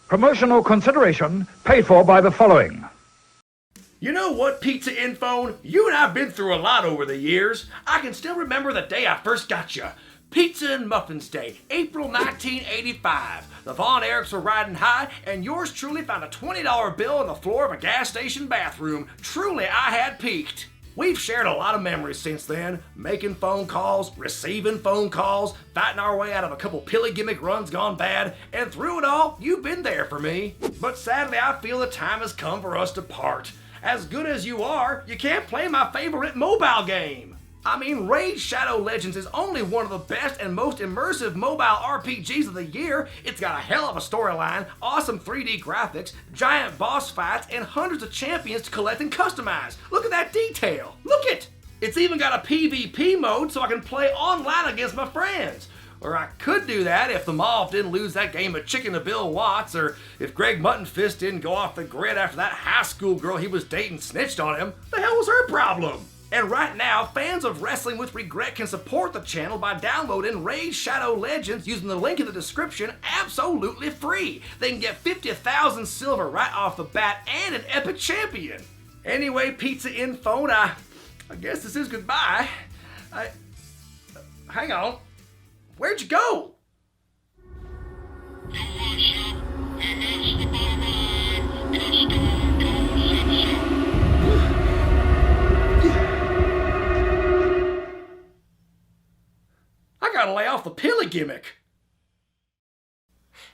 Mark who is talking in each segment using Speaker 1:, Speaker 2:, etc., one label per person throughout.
Speaker 1: Promotional consideration paid for by the following.
Speaker 2: You know what, Pizza Infone? You and I have been through a lot over the years. I can still remember the day I first got you. Pizza and Muffins Day, April 1985. The Von Erichs were riding high, and yours truly found a $20 bill on the floor of a gas station bathroom. Truly, I had peaked. We've shared a lot of memories since then, making phone calls, receiving phone calls, fighting our way out of a couple pilly gimmick runs gone bad, and through it all, you've been there for me. But sadly, I feel the time has come for us to part. As good as you are, you can't play my favorite mobile game. I mean, Raid Shadow Legends is only one of the best and most immersive mobile RPGs of the year. It's got a hell of a storyline, awesome 3D graphics, giant boss fights, and hundreds of champions to collect and customize. Look at that detail. Look it! It's even got a PvP mode so I can play online against my friends. Or I could do that if the Mauve didn't lose that game of chicken to Bill Watts, or if Greg Muttonfist didn't go off the grid after that high school girl he was dating snitched on him. The hell was her problem? And right now, fans of Wrestling with Regret can support the channel by downloading Raid Shadow Legends using the link in the description absolutely free. They can get 50,000 silver right off the bat and an epic champion. Anyway, Pizza Infone, I guess this is goodbye. Hang on. Where'd you go? I gotta lay off the pilly gimmick.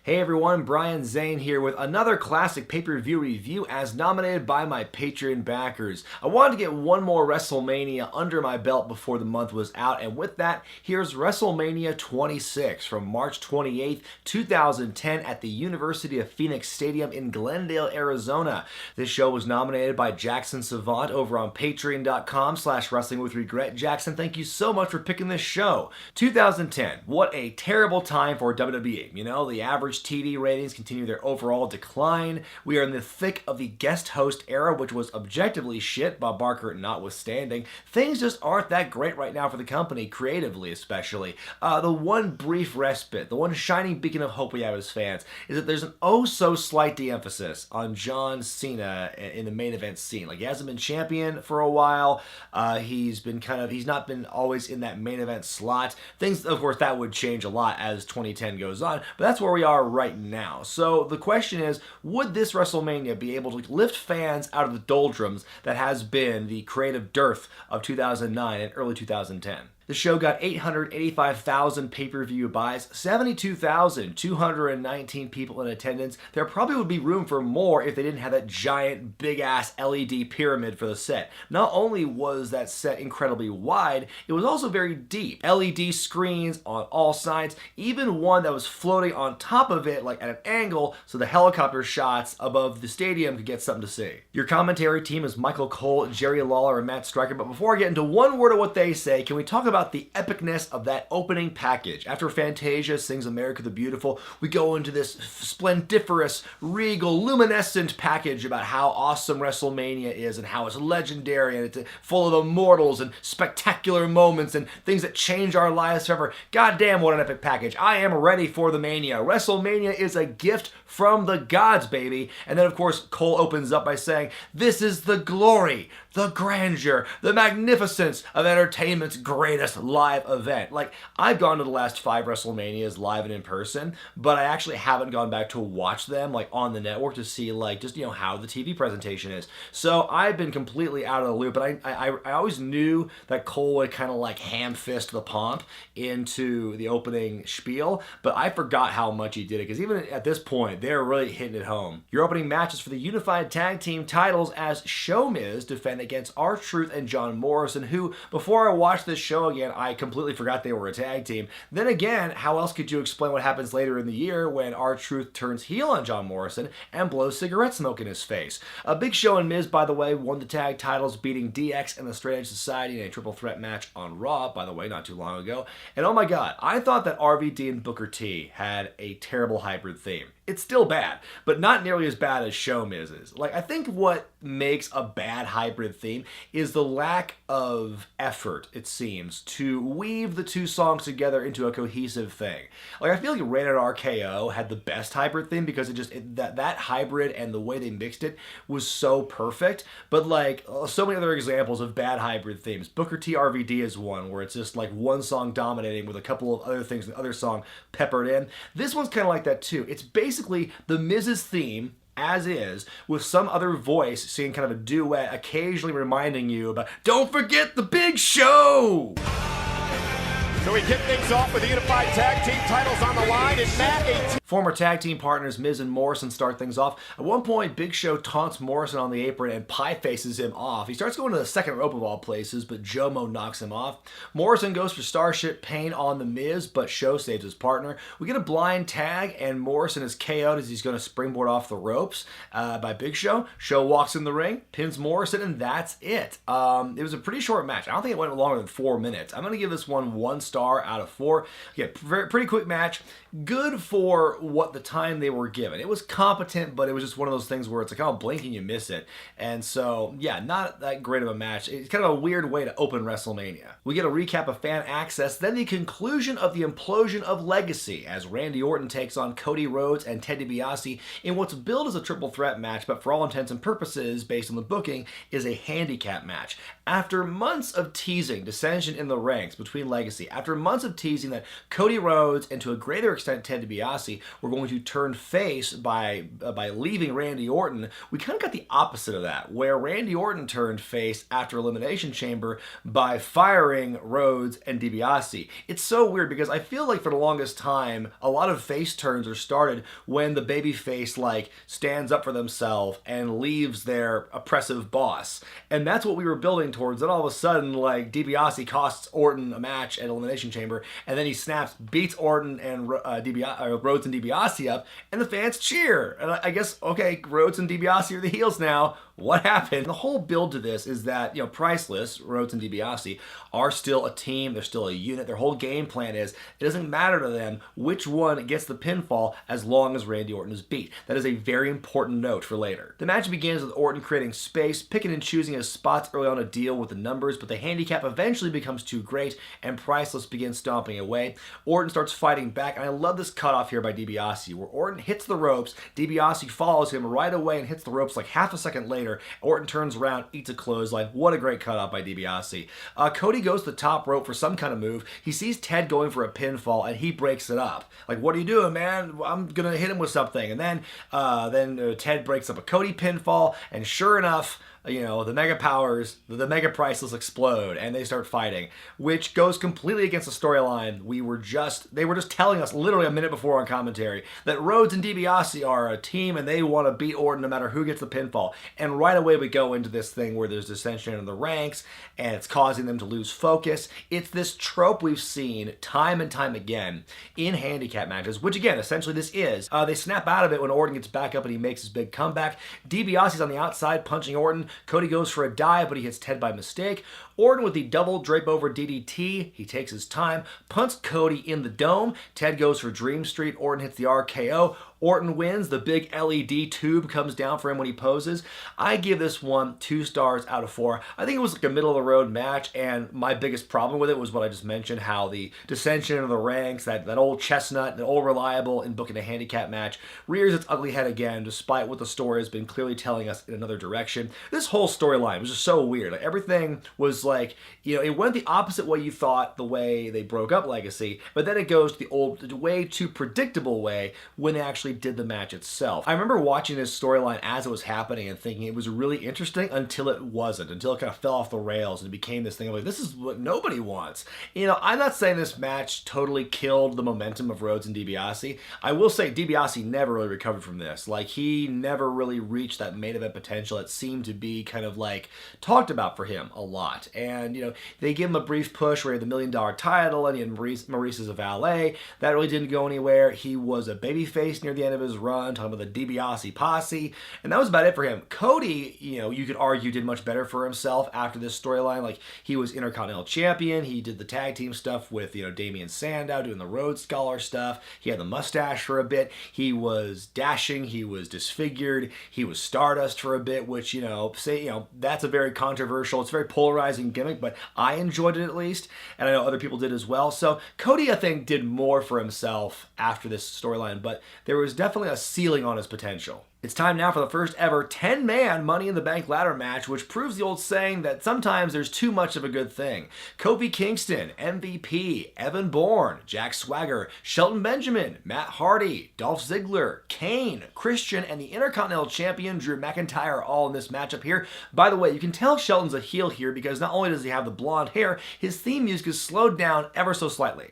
Speaker 3: Hey everyone, Brian Zane here with another classic pay-per-view review as nominated by my Patreon backers. I wanted to get one more WrestleMania under my belt before the month was out, and with that, here's WrestleMania 26 from March 28th, 2010 at the University of Phoenix Stadium in Glendale, Arizona. This show was nominated by Jackson Savant over on patreon.com/wrestlingwithregret. Jackson, thank you so much for picking this show. 2010, what a terrible time for WWE. You know, the average TV ratings continue their overall decline. We are in the thick of the guest host era, which was objectively shit, Bob Barker notwithstanding. Things just aren't that great right now for the company, creatively especially. The one brief respite, the one shining beacon of hope we have as fans, is that there's an oh-so-slight de-emphasis on John Cena in the main event scene. Like, he hasn't been champion for a while. He's not been always in that main event slot. Things, of course, that would change a lot as 2010 goes on, but that's where we are right now. So the question is, would this WrestleMania be able to lift fans out of the doldrums that has been the creative dearth of 2009 and early 2010? The show got 885,000 pay-per-view buys, 72,219 people in attendance. There probably would be room for more if they didn't have that giant, big-ass LED pyramid for the set. Not only was that set incredibly wide, it was also very deep. LED screens on all sides, even one that was floating on top of it, like at an angle, so the helicopter shots above the stadium could get something to see. Your commentary team is Michael Cole, Jerry Lawler, and Matt Striker, but before I get into one word of what they say, can we talk about the epicness of that opening package? After Fantasia sings America the Beautiful, we go into this splendiferous, regal, luminescent package about how awesome WrestleMania is and how it's legendary and it's full of immortals and spectacular moments and things that change our lives forever. Goddamn, what an epic package. I am ready for the Mania. WrestleMania is a gift from the gods, baby. And then, of course, Cole opens up by saying, this is the glory, the grandeur, the magnificence of entertainment's greatest live event. Like, I've gone to the last 5 WrestleManias live and in person, but I actually haven't gone back to watch them, like, on the network to see, like, just, you know, how the TV presentation is. So I've been completely out of the loop, but I always knew that Cole would kind of, like, ham-fist the pomp into the opening spiel, but I forgot how much he did it, because even at this point, they're really hitting it home. Your opening matches for the Unified Tag Team titles as ShowMiz defend against R-Truth and John Morrison, who, before I watched this show again, I completely forgot they were a tag team. Then again, how else could you explain what happens later in the year when R-Truth turns heel on John Morrison and blows cigarette smoke in his face? Big Show and Miz, by the way, won the tag titles, beating DX and the Straight Edge Society in a triple threat match on Raw, by the way, not too long ago. And oh my god, I thought that RVD and Booker T had a terrible hybrid theme. It's still bad, but not nearly as bad as ShowMiz is. Like, I think what makes a bad hybrid theme is the lack of effort, it seems, to weave the two songs together into a cohesive thing. Like, I feel like Rated RKO had the best hybrid theme because that hybrid and the way they mixed it was so perfect. But like, so many other examples of bad hybrid themes. Booker T RVD is one where it's just like one song dominating with a couple of other things, the other song peppered in. This one's kind of like that too. It's basically the Miz's theme as is, with some other voice singing kind of a duet, occasionally reminding you about, don't forget the big show!
Speaker 4: So we kick things off with the unified tag team titles on the line, and Matt
Speaker 3: Former tag team partners Miz and Morrison start things off. At one point, Big Show taunts Morrison on the apron and pie faces him off. He starts going to the second rope of all places, but Jomo knocks him off. Morrison goes for Starship Pain on the Miz, but Show saves his partner. We get a blind tag, and Morrison is KO'd as he's going to springboard off the ropes by Big Show. Show walks in the ring, pins Morrison, and that's it. It was a pretty short match. I don't think it went longer than 4 minutes. I'm going to give this one star out of 4. Yeah, pretty quick match. Good for what the time they were given. It was competent, but it was just one of those things where it's like, oh, blink and you miss it. And so, yeah, not that great of a match. It's kind of a weird way to open WrestleMania. We get a recap of fan access, then the conclusion of the implosion of Legacy as Randy Orton takes on Cody Rhodes and Ted DiBiase in what's billed as a triple threat match, but for all intents and purposes, based on the booking, is a handicap match. After months of teasing dissension in the ranks between Legacy, after months of teasing that Cody Rhodes and to a greater extent Ted DiBiase were going to turn face by leaving Randy Orton, we kind of got the opposite of that, where Randy Orton turned face after Elimination Chamber by firing Rhodes and DiBiase. It's so weird because I feel like for the longest time, a lot of face turns are started when the babyface like stands up for themselves and leaves their oppressive boss. And that's what we were building towards. Then all of a sudden, like, DiBiase costs Orton a match at Elimination Chamber, and then he snaps, beats Orton and Rhodes and DiBiase up, and the fans cheer. And I guess, okay, Rhodes and DiBiase are the heels now. What happened? The whole build to this is that, Priceless, Rhodes and DiBiase, are still a team. They're still a unit. Their whole game plan is it doesn't matter to them which one gets the pinfall as long as Randy Orton is beat. That is a very important note for later. The match begins with Orton creating space, picking and choosing his spots early on to deal with the numbers, but the handicap eventually becomes too great, and Priceless begins stomping away. Orton starts fighting back, and I love this cutoff here by DiBiase, where Orton hits the ropes, DiBiase follows him right away and hits the ropes like half a second later. Orton turns around, eats a clothesline. What a great cutoff by DiBiase. Cody goes to the top rope for some kind of move. He sees Ted going for a pinfall, and he breaks it up. Like, what are you doing, man? I'm going to hit him with something. And then Ted breaks up a Cody pinfall, and sure enough, the Mega Powers, the Mega Priceless explode, and they start fighting, which goes completely against the storyline. They were just telling us literally a minute before on commentary that Rhodes and DiBiase are a team and they want to beat Orton no matter who gets the pinfall. And right away we go into this thing where there's dissension in the ranks and it's causing them to lose focus. It's this trope we've seen time and time again in handicap matches, which again, essentially this is. They snap out of it when Orton gets back up and he makes his big comeback. DiBiase's on the outside punching Orton. Cody goes for a dive, but he hits Ted by mistake. Orton with the double drape over DDT. He takes his time, punts Cody in the dome. Ted goes for Dream Street. Orton hits the RKO. Orton wins. The big LED tube comes down for him when he poses. I give this one 2 stars out of 4. I think it was like a middle-of-the-road match, and my biggest problem with it was what I just mentioned, how the dissension of the ranks, that old chestnut, that old reliable in booking a handicap match, rears its ugly head again, despite what the story has been clearly telling us in another direction. This whole storyline was just so weird. Like, everything was like, it went the opposite way you thought the way they broke up Legacy, but then it goes the way too predictable way when they actually did the match itself. I remember watching this storyline as it was happening and thinking it was really interesting until it wasn't, until it kind of fell off the rails and it became this thing of like, this is what nobody wants. I'm not saying this match totally killed the momentum of Rhodes and DiBiase. I will say DiBiase never really recovered from this. Like, he never really reached that main event potential. It seemed to be kind of like talked about for him a lot. And, they give him a brief push where he had the $1 million title and he had Maurice as a valet. That really didn't go anywhere. He was a babyface near near the end of his run, talking about the DiBiase posse, and that was about it for him. Cody, you could argue did much better for himself after this storyline. Like, he was Intercontinental Champion, he did the tag team stuff with, Damian Sandow, doing the Rhodes Scholar stuff, he had the mustache for a bit, he was dashing, he was disfigured, he was Stardust for a bit, which, that's a very controversial, it's a very polarizing gimmick, but I enjoyed it at least, and I know other people did as well. So Cody, I think, did more for himself after this storyline, but there was definitely a ceiling on his potential. It's time now for the first ever 10-man Money in the Bank ladder match, which proves the old saying that sometimes there's too much of a good thing. Kofi Kingston, MVP, Evan Bourne, Jack Swagger, Shelton Benjamin, Matt Hardy, Dolph Ziggler, Kane, Christian, and the Intercontinental Champion Drew McIntyre all in this matchup here. By the way, you can tell Shelton's a heel here because not only does he have the blonde hair, his theme music is slowed down ever so slightly.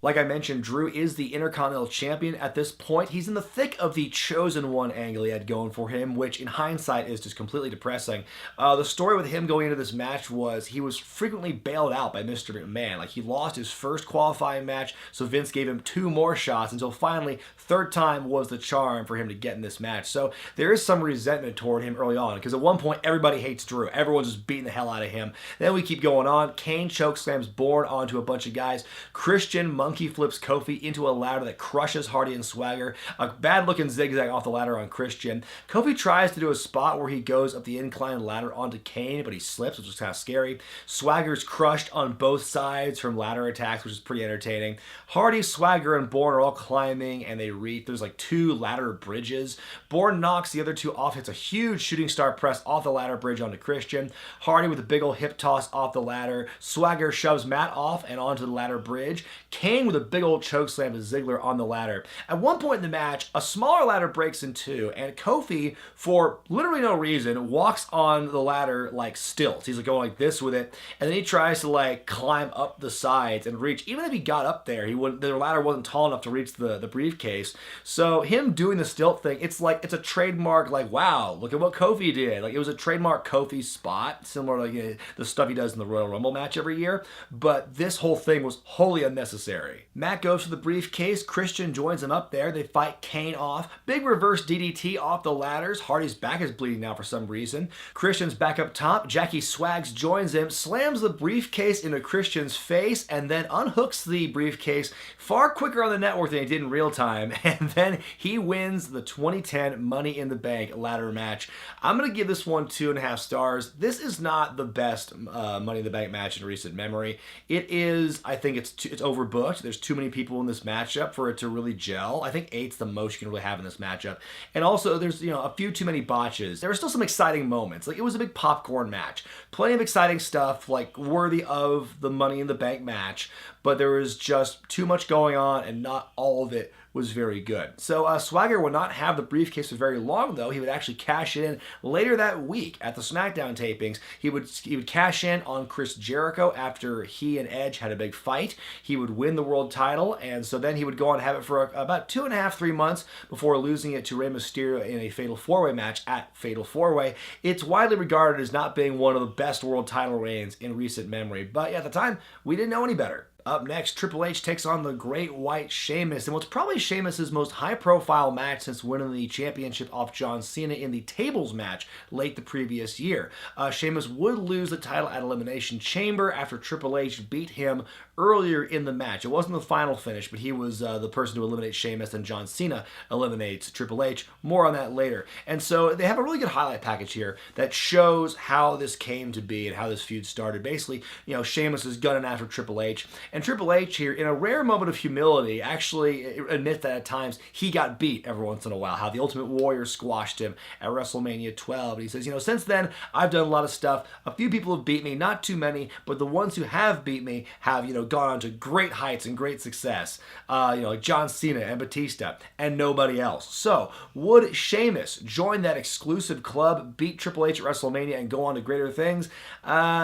Speaker 3: Like I mentioned, Drew is the Intercontinental Champion at this point. He's in the thick of the Chosen One angle he had going for him, which in hindsight is just completely depressing. The story with him going into this match was he was frequently bailed out by Mr. McMahon. Like, he lost his first qualifying match, so Vince gave him 2 more shots until finally, third time was the charm for him to get in this match. So there is some resentment toward him early on, because at one point everybody hates Drew. Everyone's just beating the hell out of him. Then we keep going on. Kane chokeslams Bourne onto a bunch of guys. Christian monkey flips Kofi into a ladder that crushes Hardy and Swagger. A bad looking zigzag off the ladder on Christian. Kofi tries to do a spot where he goes up the inclined ladder onto Kane, but he slips, which is kind of scary. Swagger's crushed on both sides from ladder attacks, which is pretty entertaining. Hardy, Swagger, and Bourne are all climbing, and they reach. There's like 2 ladder bridges. Bourne knocks the other 2 off, hits a huge shooting star press off the ladder bridge onto Christian. Hardy with a big old hip toss off the ladder. Swagger shoves Matt off and onto the ladder bridge. Kane with a big old chokeslam to Ziggler on the ladder. At one point in the match, a smaller ladder breaks in 2, and Kofi, for literally no reason, walks on the ladder like stilts. He's like going like this with it, and then he tries to like climb up the sides and reach. Even if he got up there, the ladder wasn't tall enough to reach the briefcase. So him doing the stilt thing, it's a trademark, like, wow, look at what Kofi did. Like, it was a trademark Kofi spot, similar to like, the stuff he does in the Royal Rumble match every year, but this whole thing was wholly unnecessary. Matt goes for the briefcase. Christian joins him up there. They fight Kane off. Big reverse DDT off the ladders. Hardy's back is bleeding now for some reason. Christian's back up top. Jackie Swags joins him, slams the briefcase into Christian's face, and then unhooks the briefcase far quicker on the network than he did in real time. And then he wins the 2010 Money in the Bank ladder match. I'm going to give this one 2.5 stars. This is not the best Money in the Bank match in recent memory. It is, I think it's overbooked. There's too many people in this matchup for it to really gel. I think 8's the most you can really have in this matchup. And also, there's a few too many botches. There were still some exciting moments. Like, it was a big popcorn match. Plenty of exciting stuff, like, worthy of the Money in the Bank match, but there was just too much going on, and not all of it was very good. So Swagger would not have the briefcase for very long, though. He would actually cash it in later that week at the SmackDown tapings. He would cash in on Chris Jericho after he and Edge had a big fight. He would win the world title, and so then he would go on to have it for about 2.5, 3 months before losing it to Rey Mysterio in a Fatal 4-Way match at Fatal 4-Way. It's widely regarded as not being one of the best world title reigns in recent memory, but at the time, we didn't know any better. Up next, Triple H takes on the Great White Sheamus, and what's probably Sheamus' most high-profile match since winning the championship off John Cena in the tables match late the previous year. Sheamus would lose the title at Elimination Chamber after Triple H beat him earlier in the match. It wasn't the final finish, but he was the person to eliminate Sheamus, and John Cena eliminates Triple H. More on that later. And so they have a really good highlight package here that shows how this came to be and how this feud started. Basically, Sheamus is gunning after Triple H, and Triple H here, in a rare moment of humility, actually admits that at times he got beat every once in a while, how the Ultimate Warrior squashed him at WrestleMania 12. And he says, since then, I've done a lot of stuff. A few people have beat me, not too many, but the ones who have beat me have, gone on to great heights and great success, like John Cena and Batista and nobody else. So, would Sheamus join that exclusive club, beat Triple H at WrestleMania, and go on to greater things?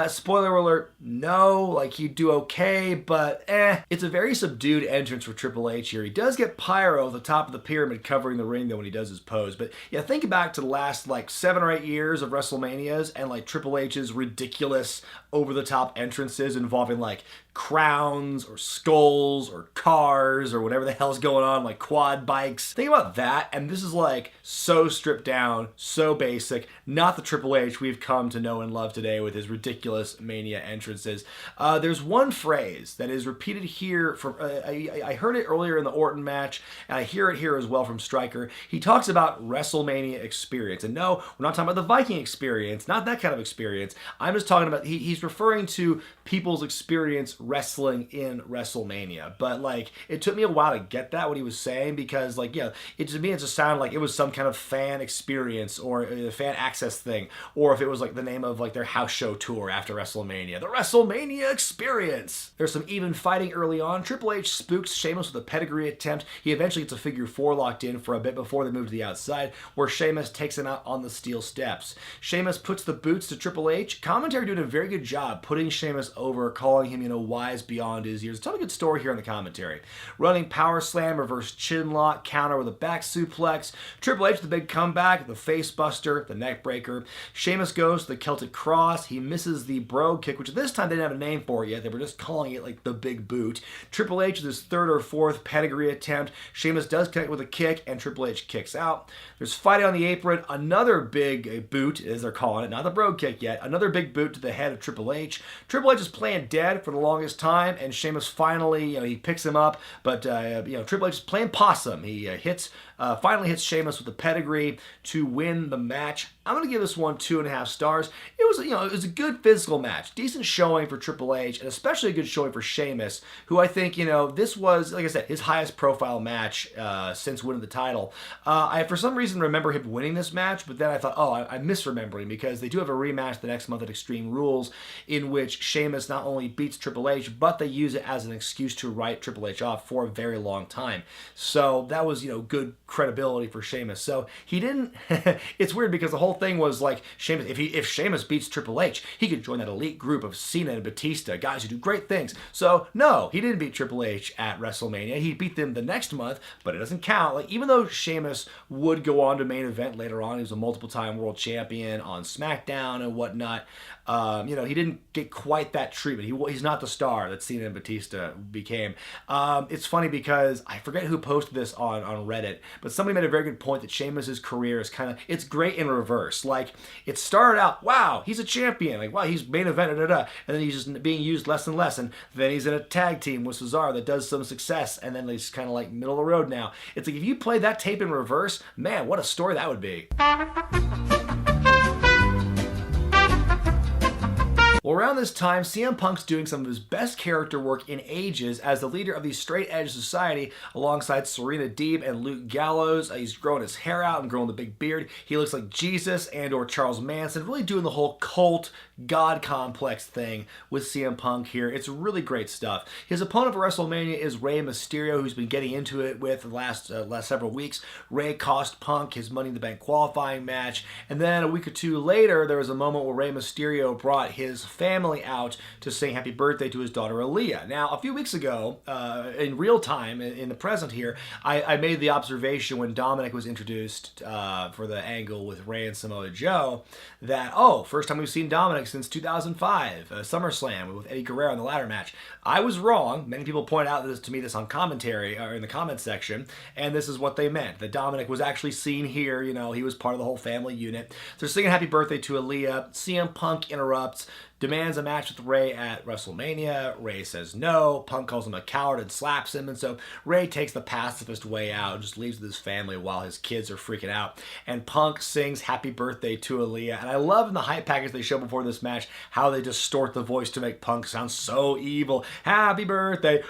Speaker 3: Spoiler alert, no. Like, he'd do okay, but but it's a very subdued entrance for Triple H here. He does get pyro at the top of the pyramid covering the ring though when he does his pose, but yeah, think back to the last like 7 or 8 years of WrestleManias and like Triple H's ridiculous over-the-top entrances involving like crowns or skulls or cars or whatever the hell's going on, like quad bikes. Think about that, and this is like so stripped down, so basic, not the Triple H we've come to know and love today with his ridiculous Mania entrances. There's one phrase that is repeated here from, I heard it earlier in the Orton match, and I hear it here as well from Stryker. He talks about WrestleMania experience, and no, we're not talking about the Viking experience, not that kind of experience. I'm just talking about, he's referring to people's experience wrestling in WrestleMania. But like, it took me a while to get that, what he was saying, because like, yeah, to me it just sounded like it was some kind of fan experience or a fan access thing, or if it was like the name of like their house show tour after WrestleMania, the WrestleMania experience. There's some even fighting early on. Triple H spooks Sheamus with a pedigree attempt. He eventually gets a figure 4 locked in for a bit before they move to the outside, where Sheamus takes him out on the steel steps. Sheamus puts the boots to Triple H. Commentary doing a very good job putting Sheamus over, calling him, wise beyond his years. Tell a good story here in the commentary. Running power slam, reverse chin lock, counter with a back suplex. Triple H, the big comeback, the face buster, the neck breaker. Sheamus goes to the Celtic cross. He misses the brogue kick, which this time they didn't have a name for it yet. They were just calling it like the big boot. Triple H is his 3rd or 4th pedigree attempt. Sheamus does connect with a kick, and Triple H kicks out. There's fighting on the apron. Another big boot, as they're calling it. Not the brogue kick yet. Another big boot to the head of Triple H. Triple H is playing dead for the longest time, and Sheamus finally, he picks him up, but Triple H is playing possum. He finally hits Sheamus with the pedigree to win the match. I'm gonna give this one 2.5 stars. It was a good physical match, decent showing for Triple H, and especially a good showing for Sheamus, who I think this was, like I said, his highest profile match since winning the title. I for some reason remember him winning this match, but then I thought, I'm misremembering, because they do have a rematch the next month at Extreme Rules, in which Sheamus not only beats Triple H, but they use it as an excuse to write Triple H off for a very long time. So that was, good credibility for Sheamus. So he didn't. It's weird because the whole thing was like Sheamus. If Sheamus beats Triple H, he could join that elite group of Cena and Batista, guys who do great things. So no, he didn't beat Triple H at WrestleMania. He beat them the next month, but it doesn't count. Like, even though Sheamus would go on to main event later on, he was a multiple-time world champion on SmackDown and whatnot. He didn't get quite that treatment. He's not the star that Cena and Batista became. It's funny because I forget who posted this on Reddit, but somebody made a very good point that Sheamus's career is it's great in reverse. Like, it started out, wow, he's a champion, like, wow, he's main event, and then he's just being used less and less, and then he's in a tag team with Cesaro that does some success, and then he's kind of like middle of the road now. It's like, if you played that tape in reverse, man, what a story that would be. Well, around this time, CM Punk's doing some of his best character work in ages as the leader of the Straight Edge Society alongside Serena Deeb and Luke Gallows. He's growing his hair out and growing the big beard. He looks like Jesus and or Charles Manson, really doing the whole cult God complex thing with CM Punk here. It's really great stuff. His opponent for WrestleMania is Rey Mysterio, who's been getting into it with the last several weeks. Rey cost Punk his Money in the Bank qualifying match, and then a week or two later, there was a moment where Rey Mysterio brought his family out to sing happy birthday to his daughter Aaliyah. Now, a few weeks ago, in real time, in the present here, I made the observation when Dominic was introduced for the angle with Rey and Samoa Joe that, first time we've seen Dominic since 2005, SummerSlam with Eddie Guerrero in the ladder match. I was wrong. Many people point out this on commentary or in the comments section, and this is what they meant, that Dominic was actually seen here. He was part of the whole family unit. So they're singing happy birthday to Aaliyah. CM Punk interrupts, demands a match with Rey at WrestleMania. Rey says no. Punk calls him a coward and slaps him. And so Rey takes the pacifist way out and just leaves with his family while his kids are freaking out. And Punk sings happy birthday to Aaliyah. And I love in the hype package they show before this match how they distort the voice to make Punk sound so evil. Happy birthday.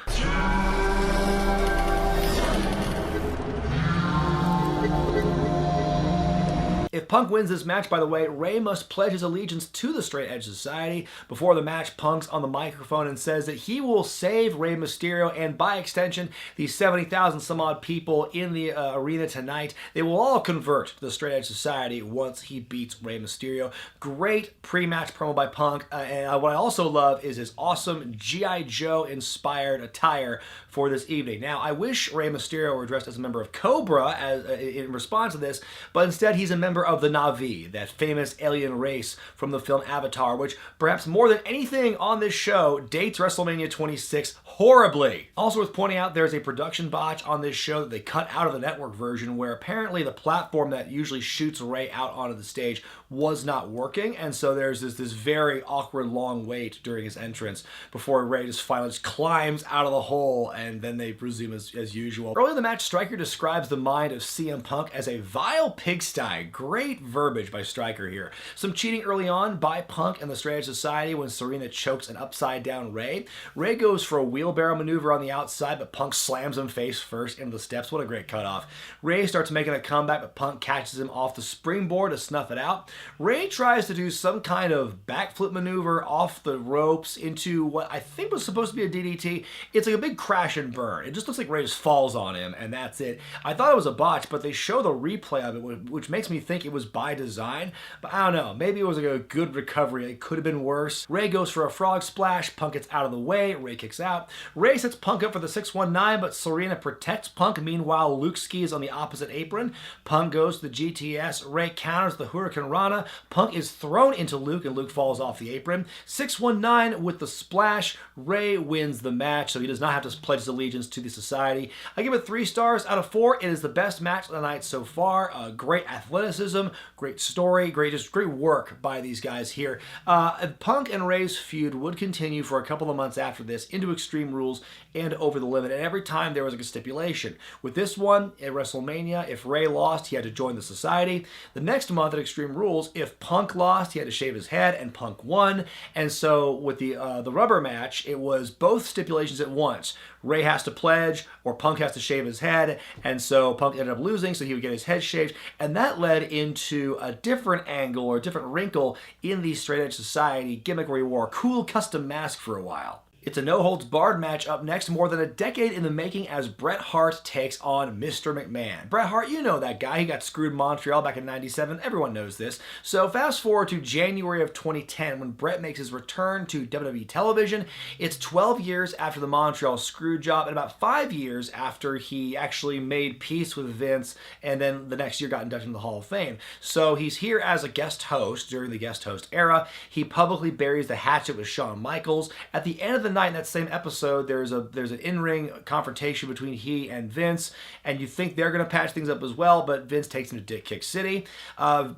Speaker 3: If Punk wins this match, by the way, Rey must pledge his allegiance to the Straight Edge Society. Before the match, Punk's on the microphone and says that he will save Rey Mysterio and, by extension, the 70,000 some odd people in the arena tonight. They will all convert to the Straight Edge Society once he beats Rey Mysterio. Great pre-match promo by Punk, and what I also love is his awesome G.I. Joe-inspired attire for this evening. Now, I wish Rey Mysterio were dressed as a member of Cobra in response to this, but instead he's a member of the Na'vi, that famous alien race from the film Avatar, which perhaps more than anything on this show dates WrestleMania 26 horribly. Also worth pointing out, there's a production botch on this show that they cut out of the network version, where apparently the platform that usually shoots Rey out onto the stage was not working, and so there's this very awkward long wait during his entrance before Rey just finally climbs out of the hole, and then they resume as usual. Early in the match, Stryker describes the mind of CM Punk as a vile pigsty. Great verbiage by Stryker here. Some cheating early on by Punk and the Straight Edge Society when Serena chokes an upside-down Rey. Rey goes for a wheelbarrow maneuver on the outside, but Punk slams him face first into the steps. What a great cutoff. Rey starts making a comeback, but Punk catches him off the springboard to snuff it out. Rey tries to do some kind of backflip maneuver off the ropes into what I think was supposed to be a DDT. It's like a big crash and burn. It just looks like Rey just falls on him, and that's it. I thought it was a botch, but they show the replay of it, which makes me think it was by design, but I don't know. Maybe it was like a good recovery. It could have been worse. Rey goes for a frog splash. Punk gets out of the way. Rey kicks out. Rey sets Punk up for the 619, but Serena protects Punk. Meanwhile, Luke skis on the opposite apron. Punk goes to the GTS. Rey counters the Hurricane Rana. Punk is thrown into Luke, and Luke falls off the apron. 619 with the splash. Rey wins the match, so he does not have to pledge his allegiance to the society. I give it 3 stars out of 4. It is the best match of the night so far. Great athleticism, great story, great work by these guys here. Punk and Rey's feud would continue for a couple of months after this into Extreme Rules and Over the Limit, and every time there was like a stipulation. With this one, at WrestleMania, if Rey lost, he had to join the society. The next month at Extreme Rules, if Punk lost, he had to shave his head, and Punk won. And so with the rubber match, it was both stipulations at once. Rey has to pledge, or Punk has to shave his head, and so Punk ended up losing, so he would get his head shaved, and that led into a different angle or a different wrinkle in the Straight Edge Society gimmick where he wore a cool custom mask for a while. It's a no-holds-barred match up next, more than a decade in the making, as Bret Hart takes on Mr. McMahon. Bret Hart, you know that guy. He got screwed in Montreal back in '97. Everyone knows this. So fast forward to January of 2010 when Bret makes his return to WWE television. It's 12 years after the Montreal screw job and about 5 years after he actually made peace with Vince, and then the next year got inducted into the Hall of Fame. So he's here as a guest host during the guest host era. He publicly buries the hatchet with Shawn Michaels. At the end of the night, in that same episode, there's an in-ring confrontation between he and Vince, and you think they're going to patch things up as well, but Vince takes him to Dick Kick City.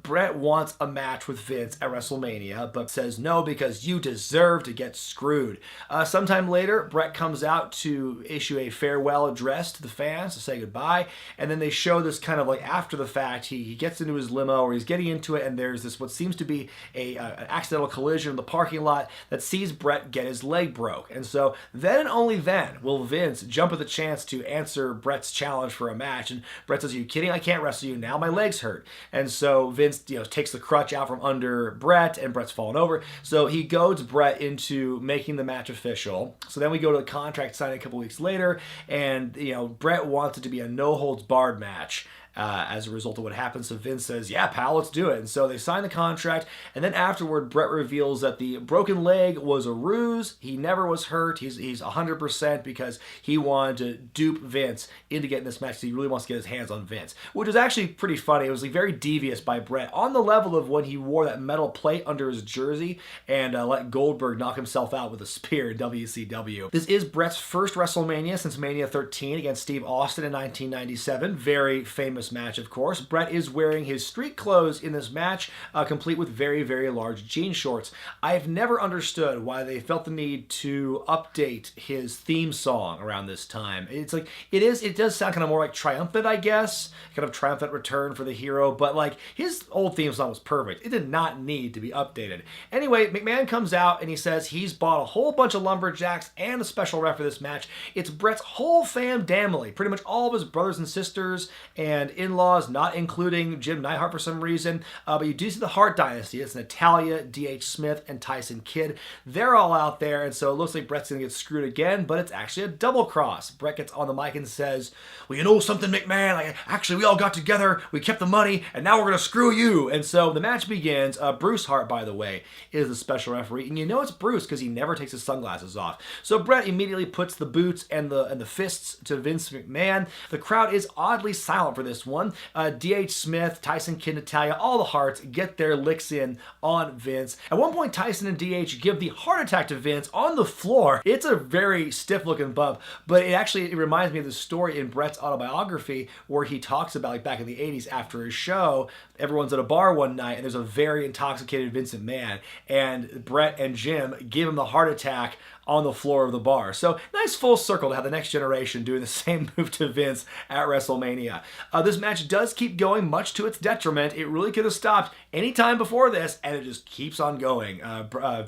Speaker 3: Bret wants a match with Vince at WrestleMania, but says no because you deserve to get screwed. Sometime later, Bret comes out to issue a farewell address to the fans to say goodbye, and then they show this kind of like after the fact. He gets into his limo, or he's getting into it, and there's this what seems to be an accidental collision in the parking lot that sees Bret get his leg broke. And so then and only then will Vince jump at the chance to answer Bret's challenge for a match. And Bret says, "Are you kidding? I can't wrestle you now. My legs hurt." And so Vince, takes the crutch out from under Bret, and Bret's falling over. So he goads Bret into making the match official. So then we go to the contract signing a couple weeks later, and Bret wants it to be a no-holds-barred match. As a result of what happens. So Vince says, "Yeah, pal, let's do it." And so they sign the contract, and then afterward, Bret reveals that the broken leg was a ruse. He never was hurt. He's 100% because he wanted to dupe Vince into getting this match. So he really wants to get his hands on Vince, which is actually pretty funny. It was very devious by Bret, on the level of when he wore that metal plate under his jersey and let Goldberg knock himself out with a spear in WCW. This is Bret's first WrestleMania since Mania 13 against Steve Austin in 1997. Very famous match, of course. Bret is wearing his street clothes in this match, complete with very, very large jean shorts. I've never understood why they felt the need to update his theme song around this time. It's like, it does sound kind of more like triumphant, I guess, kind of triumphant return for the hero, but like his old theme song was perfect. It did not need to be updated. Anyway, McMahon comes out and he says he's bought a whole bunch of lumberjacks and a special ref for this match. It's Bret's whole family, pretty much all of his brothers and sisters, and extended in-laws, not including Jim Neidhart for some reason. But you do see the Hart dynasty. It's Natalya, D.H. Smith, and Tyson Kidd. They're all out there, and so it looks like Bret's going to get screwed again, but it's actually a double cross. Bret gets on the mic and says, well, you know something, McMahon? Actually, we all got together, we kept the money, and now we're going to screw you. And so the match begins. Bruce Hart, by the way, is the special referee, and you know it's Bruce because he never takes his sunglasses off. So Bret immediately puts the boots and the fists to Vince McMahon. The crowd is oddly silent for this one. D.H. Smith, Tyson Kidd, Natalya, all the Harts get their licks in on Vince. At one point, Tyson and D.H. give the heart attack to Vince on the floor. It's a very stiff-looking bump, but it reminds me of the story in Bret's autobiography where he talks about, like, back in the 80s after his show, everyone's at a bar one night and there's a very intoxicated Vince McMahon, and Bret and Jim give him the heart attack on the floor of the bar. So nice full circle to have the next generation doing the same move to Vince at WrestleMania. This match does keep going, much to its detriment. It really could have stopped any time before this, and it just keeps on going.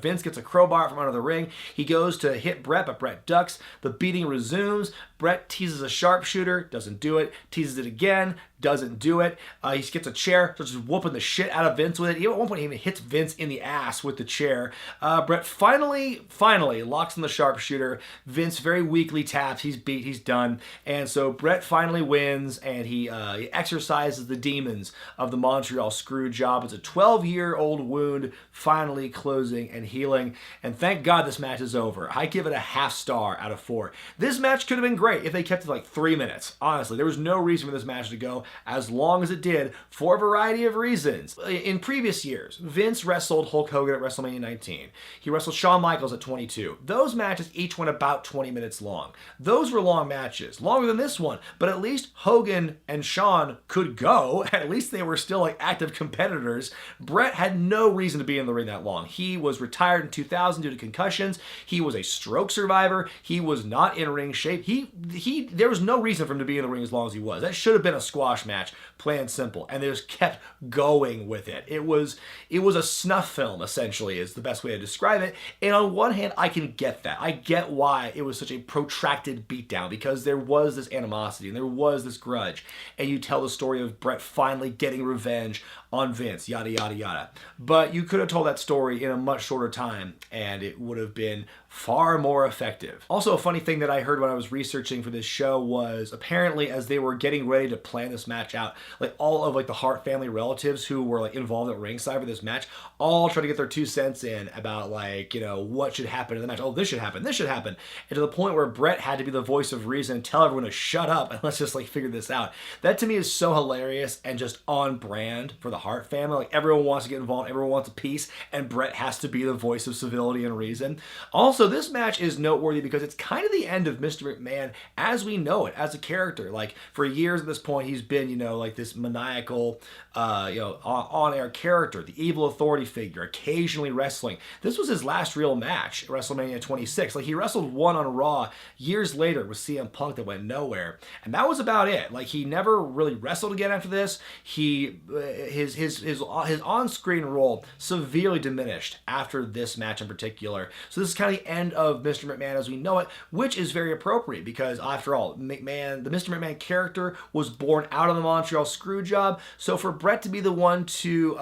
Speaker 3: Vince gets a crowbar from under the ring. He goes to hit Bret, but Bret ducks. The beating resumes. Bret teases a sharpshooter, doesn't do it. Teases it again, doesn't do it. He gets a chair, starts just whooping the shit out of Vince with it. At one point, he even hits Vince in the ass with the chair. Bret finally locks in the sharpshooter. Vince very weakly taps. He's beat. He's done. And so Bret finally wins, and he exercises the demons of the Montreal screw job. It's a 12-year-old wound finally closing and healing. And thank God this match is over. I give it a half star out of 4. This match could have been great if they kept it like 3 minutes. Honestly, there was no reason for this match to go as long as it did for a variety of reasons. In previous years, Vince wrestled Hulk Hogan at WrestleMania 19. He wrestled Shawn Michaels at 22. Those matches each went about 20 minutes long. Those were long matches, longer than this one, but at least Hogan and Shawn could go. At least they were still like active competitors. Bret had no reason to be in the ring that long. He was retired in 2000 due to concussions. He was a stroke survivor. He was not in ring shape. There was no reason for him to be in the ring as long as he was. That should have been a squash match, plain and simple, and they just kept going with it. It was a snuff film, essentially, is the best way to describe it. And on one hand, I can get that. I get why it was such a protracted beatdown, because there was this animosity and there was this grudge, and you tell the story of Bret finally getting revenge on Vince, yada, yada, yada. But you could have told that story in a much shorter time, and it would have been far more effective. Also, a funny thing that I heard when I was researching for this show was apparently as they were getting ready to plan this match out, like all of like the Hart family relatives who were like involved at ringside for this match all try to get their 2 cents in about like, you know, what should happen in the match. Oh, this should happen, this should happen. And to the point where Bret had to be the voice of reason and tell everyone to shut up and let's just like figure this out. That to me is so hilarious and just on brand for the Hart family. Like everyone wants to get involved, everyone wants a piece, and Bret has to be the voice of civility and reason. Also, this match is noteworthy because it's kind of the end of Mr. McMahon as we know it, as a character. Like for years at this point, he's been, you know, like this maniacal, on-air character, the evil authority figure, occasionally wrestling. This was his last real match at WrestleMania 26. Like he wrestled one on Raw years later with CM Punk that went nowhere, and that was about it. Like he never really wrestled again after this. His on-screen role severely diminished after this match in particular. So this is kind of the end of Mr. McMahon as we know it, which is very appropriate because after all, the Mr. McMahon character was born out of the Montreal screw job. So for Bret to be the one to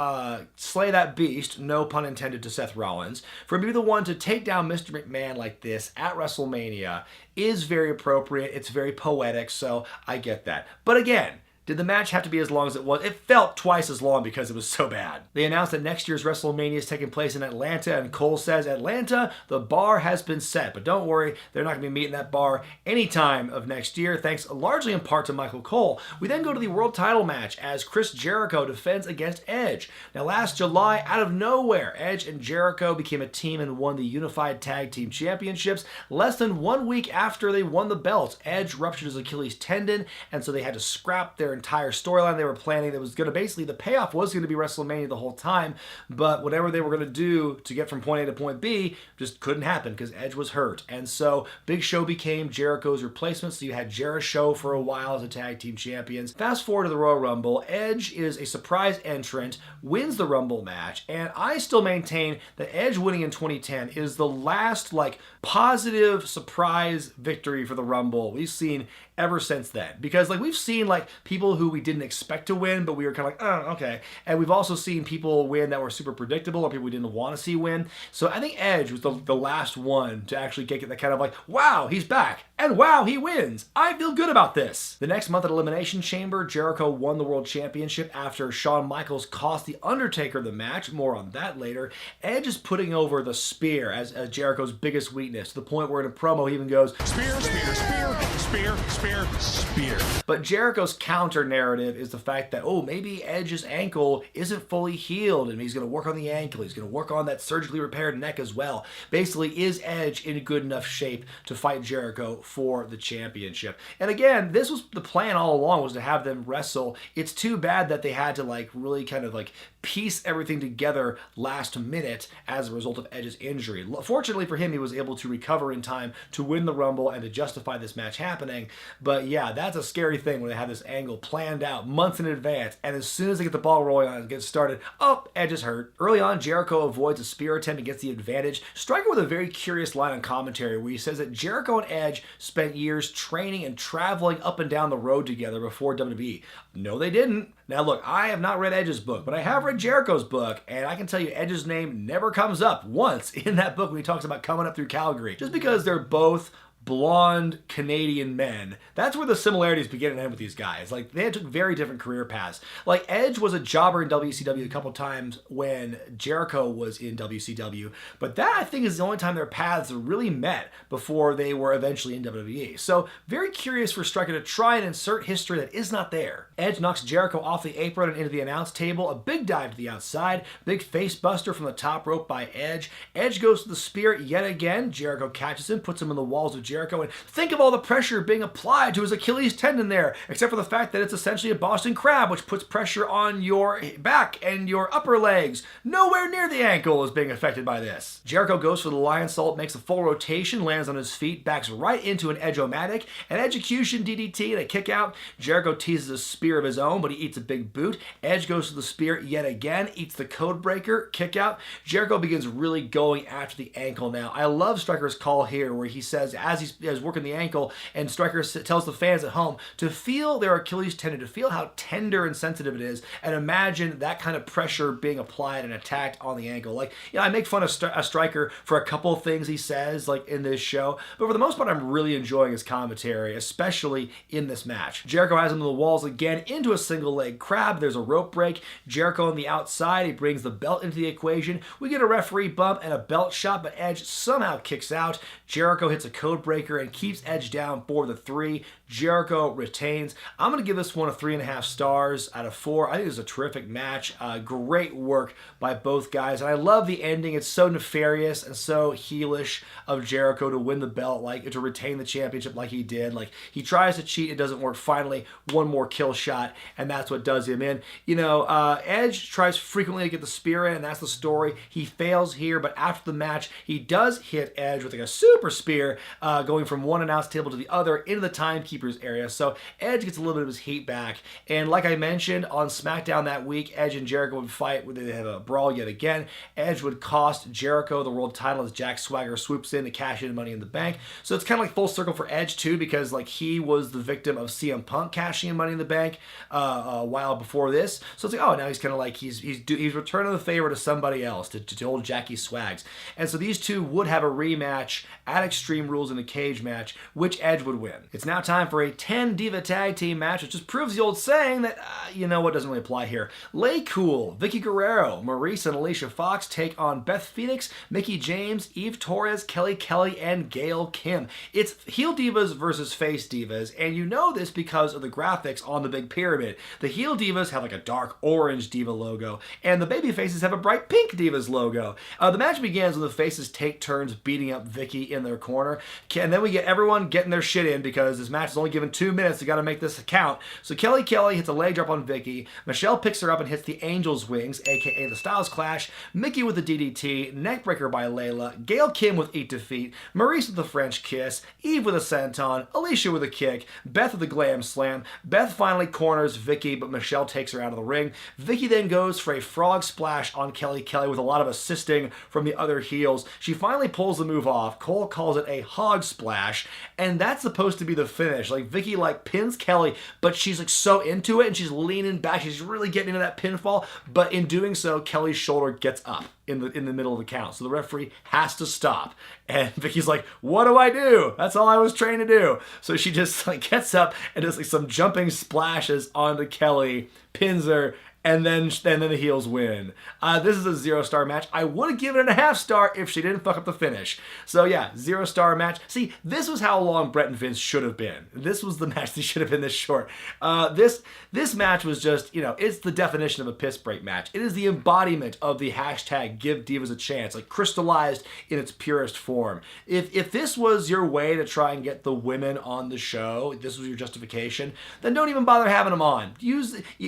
Speaker 3: slay that beast, no pun intended to Seth Rollins, for him to be the one to take down Mr. McMahon like this at WrestleMania is very appropriate. It's very poetic, so I get that. But again, did the match have to be as long as it was? It felt twice as long because it was so bad. They announced that next year's WrestleMania is taking place in Atlanta, and Cole says, Atlanta, the bar has been set. But don't worry, they're not going to be meeting that bar any time of next year, thanks largely in part to Michael Cole. We then go to the world title match as Chris Jericho defends against Edge. Now last July, out of nowhere, Edge and Jericho became a team and won the Unified Tag Team Championships. Less than 1 week after they won the belts, Edge ruptured his Achilles tendon, and so they had to scrap their entire storyline they were planning. That was going to basically, the payoff was going to be WrestleMania the whole time, but whatever they were going to do to get from point A to point B just couldn't happen because Edge was hurt. And so Big Show became Jericho's replacement, so you had Jericho for a while as a tag team champions. Fast forward to the Royal Rumble, Edge is a surprise entrant, wins the Rumble match, and I still maintain that Edge winning in 2010 is the last like positive surprise victory for the Rumble we've seen ever since then. Because like we've seen like people people who we didn't expect to win, but we were kind of like, oh, okay. And we've also seen people win that were super predictable or people we didn't want to see win. So I think Edge was the last one to actually get that kind of like, wow, he's back. And wow, he wins. I feel good about this. The next month at Elimination Chamber, Jericho won the World Championship after Shawn Michaels cost The Undertaker the match. More on that later. Edge is putting over the spear as Jericho's biggest weakness, to the point where in a promo he even goes, spear, spear, spear, spear, spear, spear. But Jericho's counter narrative is the fact that, oh, maybe Edge's ankle isn't fully healed and he's going to work on the ankle. He's going to work on that surgically repaired neck as well. Basically, is Edge in good enough shape to fight Jericho for the championship? And again, this was the plan all along, was to have them wrestle. It's too bad that they had to like really kind of like piece everything together last minute as a result of Edge's injury. Fortunately for him, he was able to recover in time to win the Rumble and to justify this match happening. But yeah, that's a scary thing when they have this angle planned out months in advance, and as soon as they get the ball rolling on and get started, oh, Edge is hurt. Early on, Jericho avoids a spear attempt and gets the advantage. Striker with a very curious line on commentary where he says that Jericho and Edge spent years training and traveling up and down the road together before WWE. No, they didn't. Now look, I have not read Edge's book, but I have read Jericho's book, and I can tell you Edge's name never comes up once in that book when he talks about coming up through Calgary. Just because they're both blonde Canadian men. That's where the similarities begin and end with these guys. Like, they took very different career paths. Like, Edge was a jobber in WCW a couple times when Jericho was in WCW, but that, I think, is the only time their paths really met before they were eventually in WWE. So, very curious for Striker to try and insert history that is not there. Edge knocks Jericho off the apron and into the announce table. A big dive to the outside. Big face buster from the top rope by Edge. Edge goes to the spear yet again. Jericho catches him, puts him in the walls of Jericho, and think of all the pressure being applied to his Achilles tendon there, except for the fact that it's essentially a Boston Crab, which puts pressure on your back and your upper legs. Nowhere near the ankle is being affected by this. Jericho goes for the Lion Salt, makes a full rotation, lands on his feet, backs right into an Edge-O-Matic, an execution DDT and a kick out. Jericho teases a spear of his own, but he eats a big boot. Edge goes to the spear yet again, eats the code breaker, kick out. Jericho begins really going after the ankle now. I love Striker's call here where he says, as he's working the ankle, and Striker tells the fans at home to feel their Achilles tendon, to feel how tender and sensitive it is, and imagine that kind of pressure being applied and attacked on the ankle. Like, you know, I make fun of Striker for a couple of things he says, like in this show, but for the most part, I'm really enjoying his commentary, especially in this match. Jericho has him to the walls again, into a single leg crab. There's a rope break. Jericho on the outside, he brings the belt into the equation. We get a referee bump and a belt shot, but Edge somehow kicks out. Jericho hits a code breaker and keeps Edge down for the 3. Jericho retains. I'm going to give this one a 3.5 stars out of 4. I think it's a terrific match. Great work by both guys. And I love the ending. It's so nefarious and so heelish of Jericho to win the belt, like to retain the championship like he did. Like, he tries to cheat. It doesn't work. Finally, one more kill shot, and that's what does him in. You know, Edge tries frequently to get the spear in, and that's the story. He fails here, but after the match, he does hit Edge with like a super spear, going from one announce table to the other into the timekeeper's area. So Edge gets a little bit of his heat back. And like I mentioned, on SmackDown that week, Edge and Jericho would fight. They have a brawl yet again. Edge would cost Jericho the world title as Jack Swagger swoops in to cash in Money in the Bank. So it's kind of like full circle for Edge too, because like he was the victim of CM Punk cashing in Money in the Bank a while before this. So it's like, oh, now he's kind of like he's returning the favor to somebody else, to old Jackie Swags. And so these two would have a rematch at Extreme Rules in a cage match, which Edge would win. It's now time for a 10 Diva Tag Team match, which just proves the old saying that, you know what, doesn't really apply here. LayCool, Vickie Guerrero, Morrison, and Alicia Fox take on Beth Phoenix, Mickie James, Eve Torres, Kelly Kelly, and Gail Kim. It's heel divas versus face divas, and you know this because of the graphics on the big pyramid. The heel divas have like a dark orange diva logo, and the baby faces have a bright pink divas logo. The match begins when the faces take turns beating up Vickie in their corner, and then we get everyone getting their shit in because this match is only given 2 minutes. You got to make this count. So Kelly Kelly hits a leg drop on Vickie. Michelle picks her up and hits the Angel's Wings, aka the Styles Clash. Mickie with the DDT. Neckbreaker by Layla. Gail Kim with Eat Defeat. Maurice with the French Kiss. Eve with a senton. Alicia with a kick. Beth with a Glam Slam. Beth finally corners Vickie, but Michelle takes her out of the ring. Vickie then goes for a frog splash on Kelly Kelly with a lot of assisting from the other heels. She finally pulls the move off. Cole calls it a hog frog splash, and that's supposed to be the finish. Like, Vickie, like, pins Kelly, but she's, like, so into it, and she's leaning back. She's really getting into that pinfall, but in doing so, Kelly's shoulder gets up in the middle of the count. So the referee has to stop. And Vickie's like, what do I do? That's all I was trained to do. So she just, like, gets up and does, like, some jumping splashes onto Kelly, pins her, and then the heels win. This is a 0-star match. I would have given it a 0.5 star if she didn't fuck up the finish. So yeah, 0-star match. See, this was how long Bret and Vince should have been. This was the match that should have been this short. This match was just, it's the definition of a piss break match. It is the embodiment of the hashtag give divas a chance, like crystallized in its purest form. If this was your way to try and get the women on the show, this was your justification, then don't even bother having them on.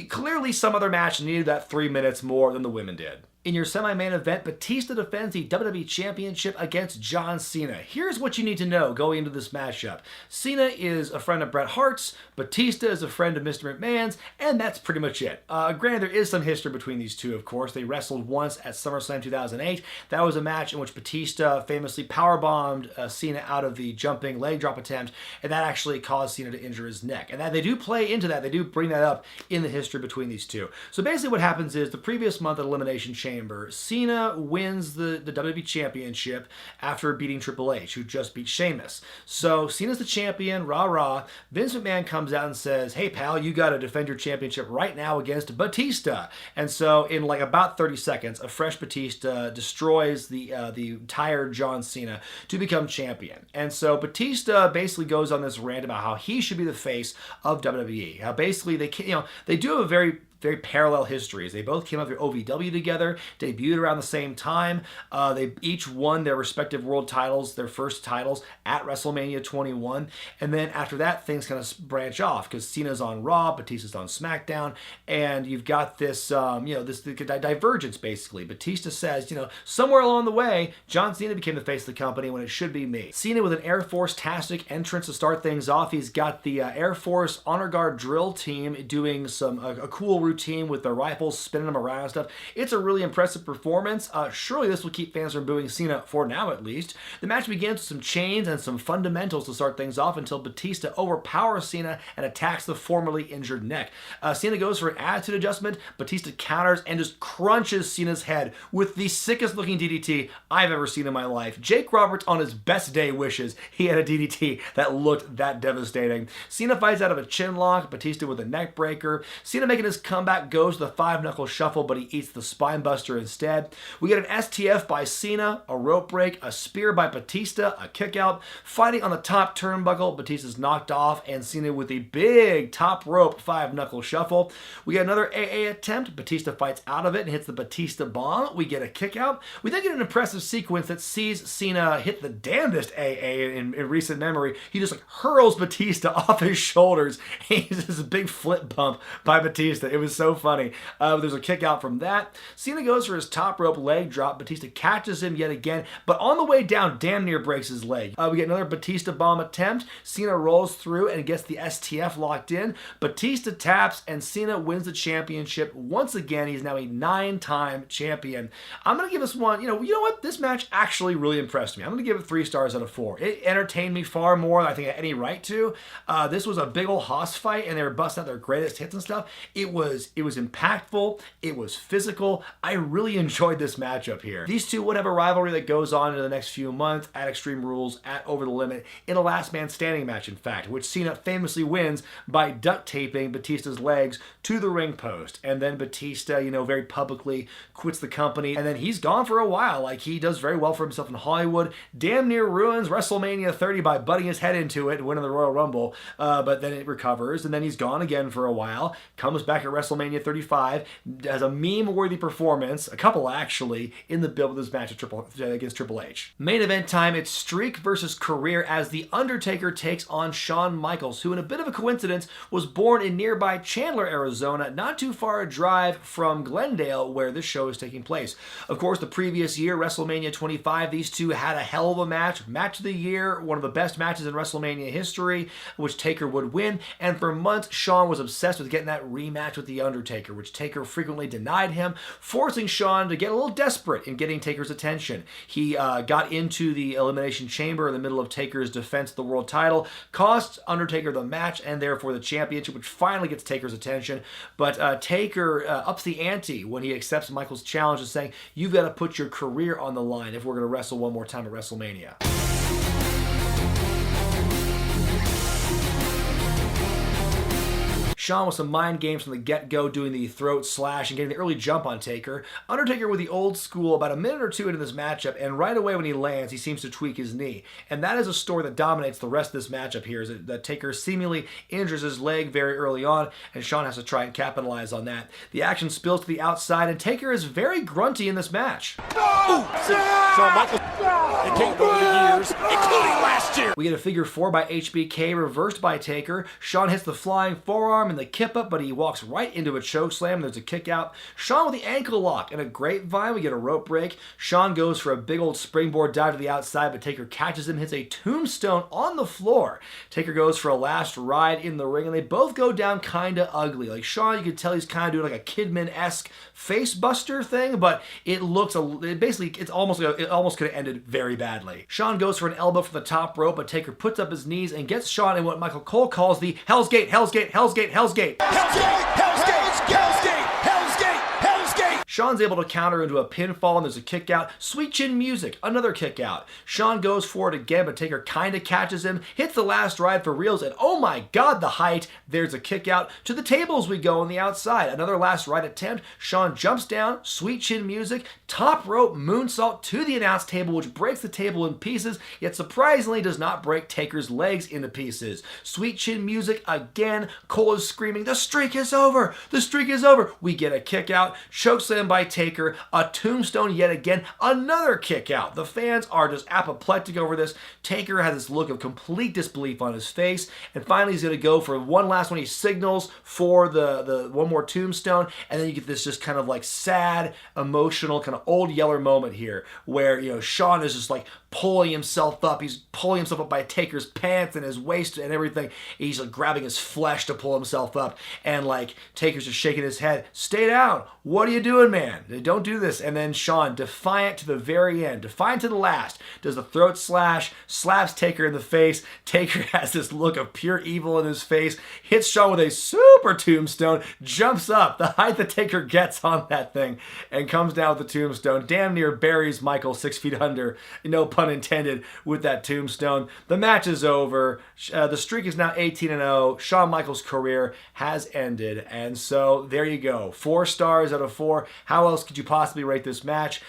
Speaker 3: Clearly some other match needed that 3 minutes more than the women did. In your semi-main event, Batista defends the WWE Championship against John Cena. Here's what you need to know going into this matchup. Cena is a friend of Bret Hart's, Batista is a friend of Mr. McMahon's, and that's pretty much it. Granted, there is some history between these two, of course. They wrestled once at SummerSlam 2008. That was a match in which Batista famously powerbombed Cena out of the jumping leg drop attempt, and that actually caused Cena to injure his neck. And they do play into that. They do bring that up in the history between these two. So basically what happens is the previous month at Elimination Chamber, Cena wins the WWE Championship after beating Triple H, who just beat Sheamus. So Cena's the champion, rah-rah. Vince McMahon comes out and says, hey pal, you gotta defend your championship right now against Batista. And so in like about 30 seconds, a fresh Batista destroys the tired John Cena to become champion. And so Batista basically goes on this rant about how he should be the face of WWE. How basically they do have a very parallel histories. They both came up through OVW together, debuted around the same time. They each won their respective world titles, their first titles, at WrestleMania 21. And then after that, things kind of branch off because Cena's on Raw, Batista's on SmackDown, and you've got this, this divergence basically. Batista says, somewhere along the way, John Cena became the face of the company when it should be me. Cena with an Air Force-tastic entrance to start things off. He's got the Air Force Honor Guard drill team doing a cool routine with their rifles, spinning them around and stuff. It's a really impressive performance. Surely this will keep fans from booing Cena, for now at least. The match begins with some chains and some fundamentals to start things off until Batista overpowers Cena and attacks the formerly injured neck. Cena goes for an attitude adjustment. Batista counters and just crunches Cena's head with the sickest looking DDT I've ever seen in my life. Jake Roberts on his best day wishes he had a DDT that looked that devastating. Cena fights out of a chin lock, Batista with a neck breaker. Cena making his comeback, goes to the 5-knuckle shuffle, but he eats the spine buster instead. We get an STF by Cena, a rope break, a spear by Batista, a kick out. Fighting on the top turnbuckle, Batista's knocked off, and Cena with the big top rope 5-knuckle shuffle. We get another AA attempt. Batista fights out of it and hits the Batista bomb. We get a kick out. We then get an impressive sequence that sees Cena hit the damnedest AA in recent memory. He just hurls Batista off his shoulders. He's this big flip bump by Batista. It was so funny. There's a kick out from that. Cena goes for his top rope leg drop. Batista catches him yet again, but on the way down, damn near breaks his leg. We get another Batista bomb attempt. Cena rolls through and gets the STF locked in. Batista taps, and Cena wins the championship. Once again, he's now a 9-time champion. I'm going to give this one, you know what? This match actually really impressed me. I'm going to give it 3 stars out of 4. It entertained me far more than I think I had any right to. This was a big old hoss fight, and they were busting out their greatest hits and stuff. It was impactful. It was physical. I really enjoyed this matchup here. These two would have a rivalry that goes on into the next few months at Extreme Rules, at Over the Limit, in a last man standing match, in fact, which Cena famously wins by duct taping Batista's legs to the ring post. And then Batista, very publicly quits the company, and then he's gone for a while. Like, he does very well for himself in Hollywood. Damn near ruins WrestleMania 30 by butting his head into it and winning the Royal Rumble, but then it recovers, and then he's gone again for a while, comes back at WrestleMania 35, has a meme-worthy performance, a couple actually, in the build of this match against Triple H. Main event time, it's streak versus career as The Undertaker takes on Shawn Michaels, who in a bit of a coincidence was born in nearby Chandler, Arizona, not too far a drive from Glendale where this show is taking place. Of course, the previous year, WrestleMania 25, these two had a hell of a match of the year, one of the best matches in WrestleMania history, which Taker would win, and for months, Shawn was obsessed with getting that rematch with The The Undertaker, which Taker frequently denied him, forcing Shawn to get a little desperate in getting Taker's attention. He got into the Elimination Chamber in the middle of Taker's defense of the world title, cost Undertaker the match and therefore the championship, which finally gets Taker's attention. But Taker ups the ante when he accepts Michaels' challenge and saying, you've got to put your career on the line if we're going to wrestle one more time at WrestleMania. Shawn with some mind games from the get-go, doing the throat slash and getting the early jump on Taker. Undertaker with the old school about a minute or two into this matchup, and right away when he lands, he seems to tweak his knee. And that is a story that dominates the rest of this matchup here, is that Taker seemingly injures his leg very early on, and Shawn has to try and capitalize on that. The action spills to the outside, and Taker is very grunty in this match.
Speaker 4: Shawn Michaels and Kane over the years, including last year.
Speaker 3: We get a figure 4 by HBK reversed by Taker. Shawn hits the flying forearm and the kip up, but he walks right into a choke slam. There's a kick out. Shawn with the ankle lock and a grapevine. We get a rope break. Shawn goes for a big old springboard dive to the outside, but Taker catches him, hits a tombstone on the floor. Taker goes for a last ride in the ring, and they both go down kind of ugly. Like Shawn, you could tell he's kind of doing like a Kidman-esque face buster thing, but it looks it almost could have ended very badly. Shawn goes for an elbow from the top rope, but Taker puts up his knees and gets Shawn in what Michael Cole calls the Hell's Gate, Hell's Gate, Hell's Gate, Hell's Gate.
Speaker 4: Hell's Gate! Hell's Gate! Hell's Gate! Hell's Gate! Hell's Gate!
Speaker 3: Shawn's able to counter into a pinfall, and there's a kick out. Sweet chin music, another kick out. Shawn goes for it again, but Taker kind of catches him, hits the last ride for reals, and oh my god, the height. There's a kick out. To the tables we go on the outside. Another last ride attempt. Shawn jumps down, sweet chin music, top rope moonsault to the announce table, which breaks the table in pieces, yet surprisingly does not break Taker's legs into pieces. Sweet chin music again. Cole is screaming, the streak is over! The streak is over! We get a kick out. Chokeslam by Taker, a tombstone yet again, another kick out. The fans are just apoplectic over this. Taker has this look of complete disbelief on his face, and finally he's going to go for one last one. He signals for the one more tombstone, and then you get this just kind of like sad, emotional, kind of old Yeller moment here, where, you know, Shawn is just like pulling himself up. He's pulling himself up by Taker's pants and his waist and everything. He's like grabbing his flesh to pull himself up, and like Taker's just shaking his head. Stay down. What are you doing, man? Don't do this. And then Shawn, defiant to the very end, defiant to the last, does the throat slash, slaps Taker in the face. Taker has this look of pure evil in his face, hits Shawn with a super tombstone, jumps up, the height that Taker gets on that thing, and comes down with the tombstone. Damn near buries Michael 6 feet under, no pun intended, with that tombstone. The match is over. The streak is now 18-0. Shawn Michaels' career has ended. And so there you go. 4 stars out of 4. How else could you possibly rate this match?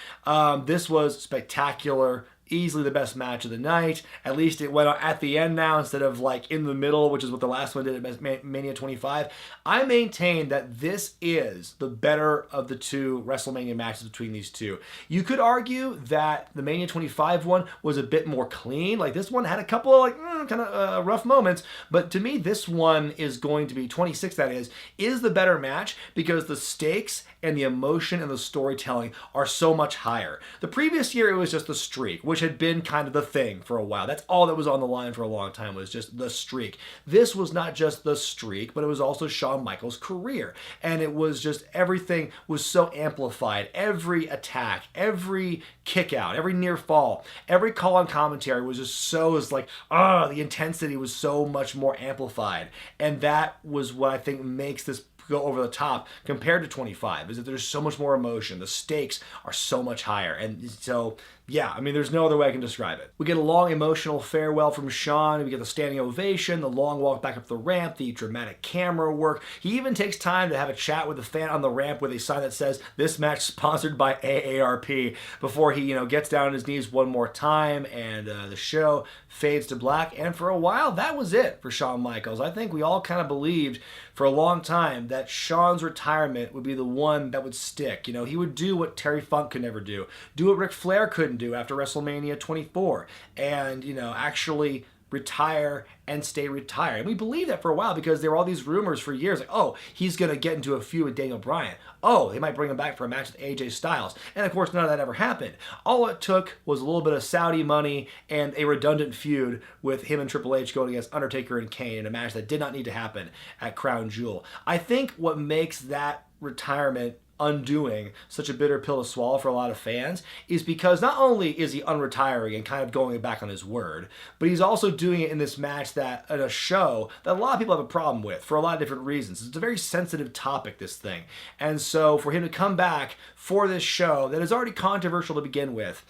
Speaker 3: This was spectacular. Easily the best match of the night. At least it went at the end now instead of like in the middle, which is what the last one did at Mania 25. I maintain that this is the better of the two WrestleMania matches between these two. You could argue that the Mania 25 one was a bit more clean. Like this one had a couple of like kind of rough moments, but to me this one is going to be 26. That is the better match because the stakes and the emotion and the storytelling are so much higher. The previous year it was just the streak, which had been kind of the thing for a while. That's all that was on the line for a long time, was just the streak. This was not just the streak, but it was also Shawn Michaels' career. And it was just, everything was so amplified. Every attack, every kick out, every near fall, every call on commentary was just so, the intensity was so much more amplified. And that was what I think makes this go over the top compared to 25, is that there's so much more emotion. The stakes are so much higher. And so, yeah, I mean, there's no other way I can describe it. We get a long emotional farewell from Shawn. We get the standing ovation, the long walk back up the ramp, the dramatic camera work. He even takes time to have a chat with the fan on the ramp with a sign that says, "This match sponsored by AARP," before he, gets down on his knees one more time, and the show fades to black. And for a while, that was it for Shawn Michaels. I think we all kind of believed for a long time that Shawn's retirement would be the one that would stick. He would do what Terry Funk could never do what Ric Flair couldn't do after WrestleMania 24, and actually retire and stay retired. And we believed that for a while because there were all these rumors for years, like, oh, he's going to get into a feud with Daniel Bryan. Oh, they might bring him back for a match with AJ Styles. And of course, none of that ever happened. All it took was a little bit of Saudi money and a redundant feud with him and Triple H going against Undertaker and Kane in a match that did not need to happen at Crown Jewel. I think what makes that retirement undoing such a bitter pill to swallow for a lot of fans is because not only is he unretiring and kind of going back on his word, but he's also doing it in this match that, at a show that a lot of people have a problem with for a lot of different reasons. It's a very sensitive topic, this thing. And so for him to come back for this show that is already controversial to begin with,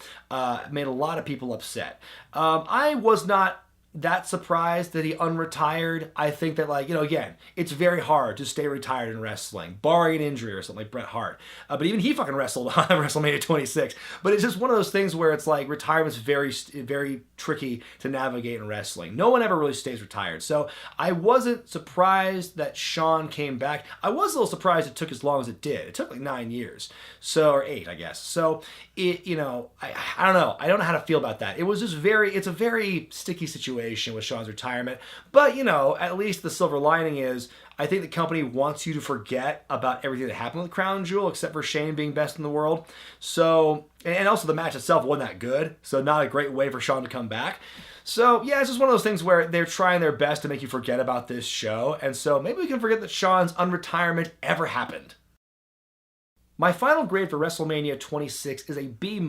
Speaker 3: made a lot of people upset. I was not that surprised that he unretired. I think that, like, again, it's very hard to stay retired in wrestling, barring an injury or something like Bret Hart. But even he fucking wrestled on WrestleMania 26. But it's just one of those things where it's like retirement's very, very tricky to navigate in wrestling. No one ever really stays retired. So I wasn't surprised that Shawn came back. I was a little surprised it took as long as it did. It took like 9 years. Or 8, I guess. So I don't know. I don't know how to feel about that. It was just it's a very sticky situation with Shawn's retirement. But, at least the silver lining is I think the company wants you to forget about everything that happened with Crown Jewel, except for Shane being best in the world. So, and also the match itself wasn't that good. So not a great way for Shawn to come back. So, yeah, it's just one of those things where they're trying their best to make you forget about this show. And so maybe we can forget that Shawn's unretirement ever happened. My final grade for WrestleMania 26 is a B-.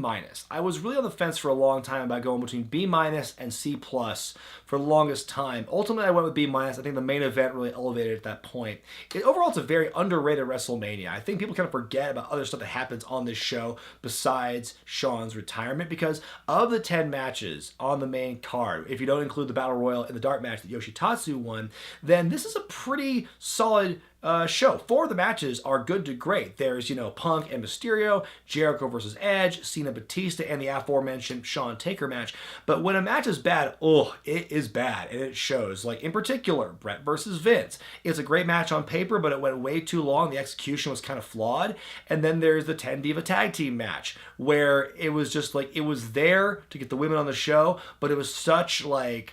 Speaker 3: I was really on the fence for a long time about going between B- and C+ for the longest time. Ultimately, I went with B-. I think the main event really elevated at that point. Overall, it's a very underrated WrestleMania. I think people kind of forget about other stuff that happens on this show besides Shawn's retirement because of the 10 matches on the main card, if you don't include the Battle Royal and the dark match that Yoshitatsu won, then this is a pretty solid show. 4 of the matches are good to great. There's, Punk and Mysterio, Jericho versus Edge, Cena Batista, and the aforementioned Shawn Taker match. But when a match is bad, it is bad, and it shows. Like, in particular, Bret versus Vince. It's a great match on paper, but it went way too long. The execution was kind of flawed. And then there's the 10 Diva Tag Team match, where it was just like, it was there to get the women on the show, but it was such a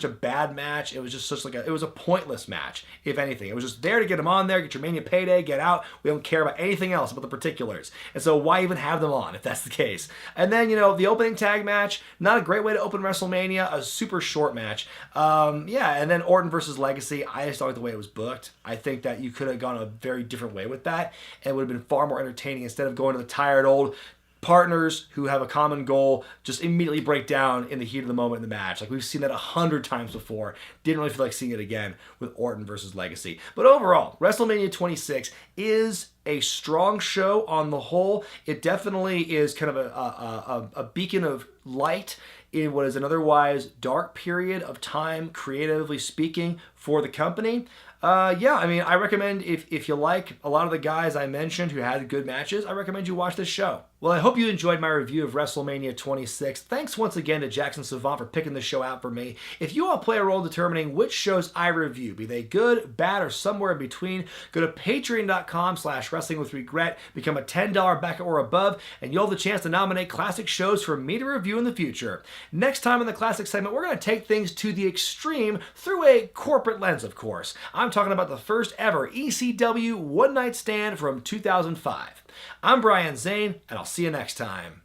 Speaker 3: bad match. It was just it was a pointless match, if anything. It was just there to get them on there, get your Mania payday, get out. We don't care about anything else about the particulars. And so why even have them on if that's the case? And then, the opening tag match, not a great way to open WrestleMania, a super short match. And then Orton versus Legacy, I just don't like the way it was booked. I think that you could have gone a very different way with that, and it would have been far more entertaining instead of going to the tired old partners who have a common goal just immediately break down in the heat of the moment in the match. Like, we've seen that 100 times before. Didn't really feel like seeing it again with Orton versus Legacy. But overall, WrestleMania 26 is a strong show on the whole. It definitely is kind of a beacon of light in what is an otherwise dark period of time, creatively speaking, for the company. I recommend if you like a lot of the guys I mentioned who had good matches, I recommend you watch this show. Well, I hope you enjoyed my review of WrestleMania 26. Thanks once again to Jackson Savant for picking this show out for me. If you all play a role in determining which shows I review, be they good, bad, or somewhere in between, go to patreon.com/wrestlingwithregret, become a $10 backer or above, and you'll have the chance to nominate classic shows for me to review in the future. Next time in the classic segment, we're going to take things to the extreme through a corporate lens, of course. I'm talking about the first ever ECW One Night Stand from 2005. I'm Brian Zane, and I'll see you next time.